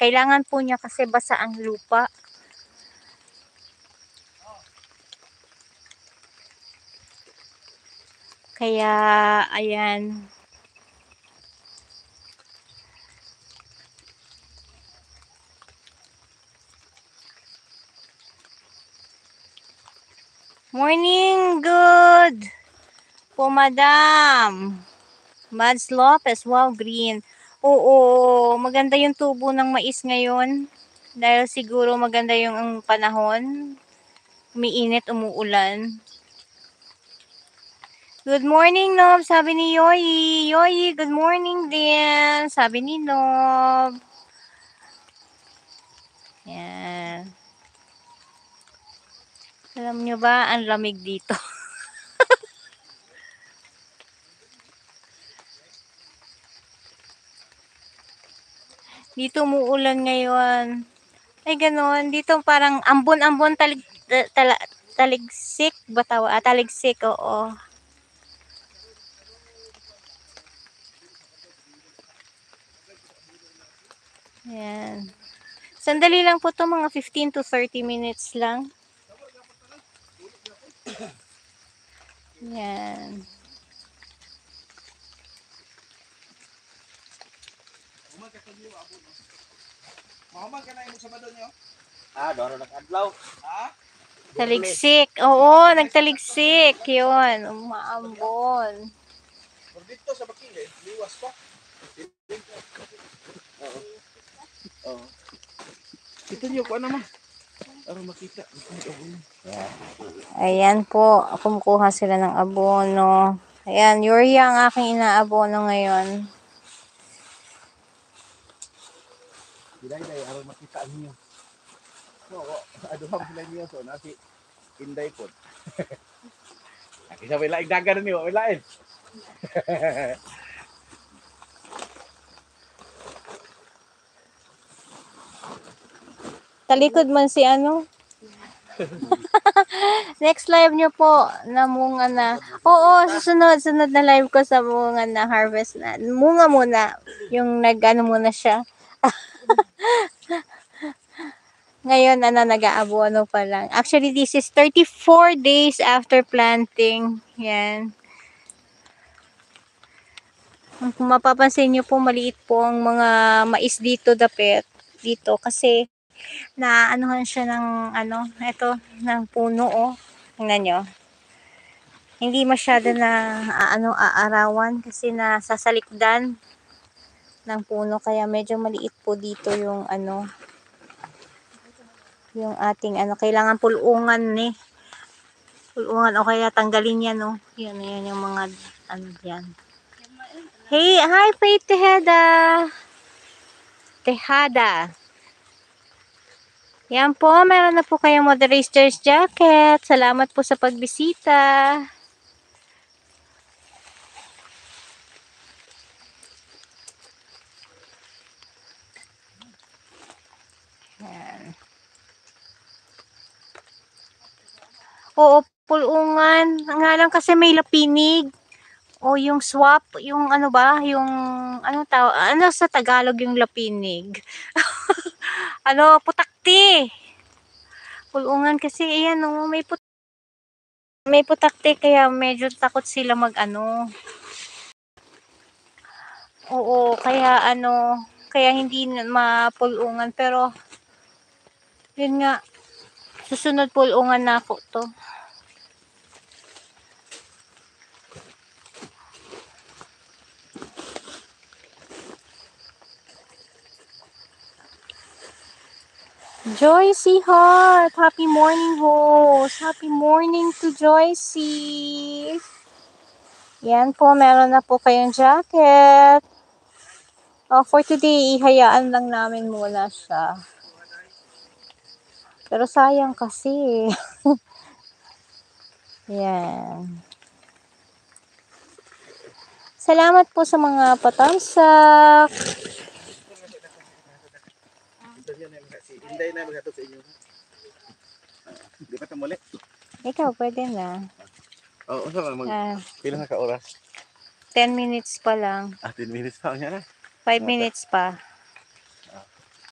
Kailangan po niya kasi basa ang lupa. Kaya, ayan. Morning, good po, madam. Mads Lopez, wow, green. Oo, maganda yung tubo ng mais ngayon. Dahil siguro maganda yung panahon. Umiinit, umuulan. Good morning, Nob, sabi ni Yoyi. Yoyi, good morning din, sabi ni Nob. Yan. Alam nyo ba, ang lamig dito. Dito umuulan ngayon. Ay, ganon. Dito parang ambon-ambon, taligsik ba tawa? Taligsik, oo. Ayan. Sandali lang po to, mga 15 to 30 minutes lang. Ayan. Doro nag-adlaw. Taligsik. Oo, nagtaligsik. Yun, umaambon. Dito sa Bakile, liwas pa. Oo. Ito niyo ko naman. Para makita. Ayan po, kumukuha sila ng abono. Ayan, urea ang aking inaabono ngayon. Day, aron makita niyo. Oo, aduham sila niyo so nasi Inday po. Nakisa wala igdagan niyo, wala eh. Talikod man si ano. Next live nyo po na munga na. Oo, sunod na live ko sa munga na harvest na. Munga muna. Yung nag-ano muna siya. Ngayon, nag-aabono pa lang. Actually, this is 34 days after planting. Yan. Kung mapapansin nyo po, maliit po ang mga mais dito, dapit. Dito, kasi naanuhan siya ng ng puno, oh. Tingnan nyo. Hindi masyado na aarawan kasi nasasalikdan ng puno, kaya medyo maliit po dito yung yung ating kailangan pulungan pulungan o kaya tanggalin yan, no. Yan yung mga diyan. Hey, hi Faith Tejada. Yan po, meron na po kayong moderator's jacket. Salamat po sa pagbisita. Yan. Oo, pulungan. Nga lang kasi may lapinig. O yung swap, yung ano sa Tagalog yung lapinig? Putakti. Pulungan kasi ayan, may putakti, kaya medyo takot sila Oo, kaya kaya hindi mapulungan, pero yun nga, susunod pulungan na ako to. Joycey Heart, happy morning host. Happy morning to Joycey. Yan po, meron na po kayong jacket. For today, ihayaan lang namin muna siya. Pero sayang kasi. Yan. Salamat po sa mga patamsak. Inday na maghatod sa inyo. Di pa tamuli? Ikaw, pwede na. Oo, pila na ka oras? 10 minutes pa lang. 10 minutes pa niya na. 5 minutes pa.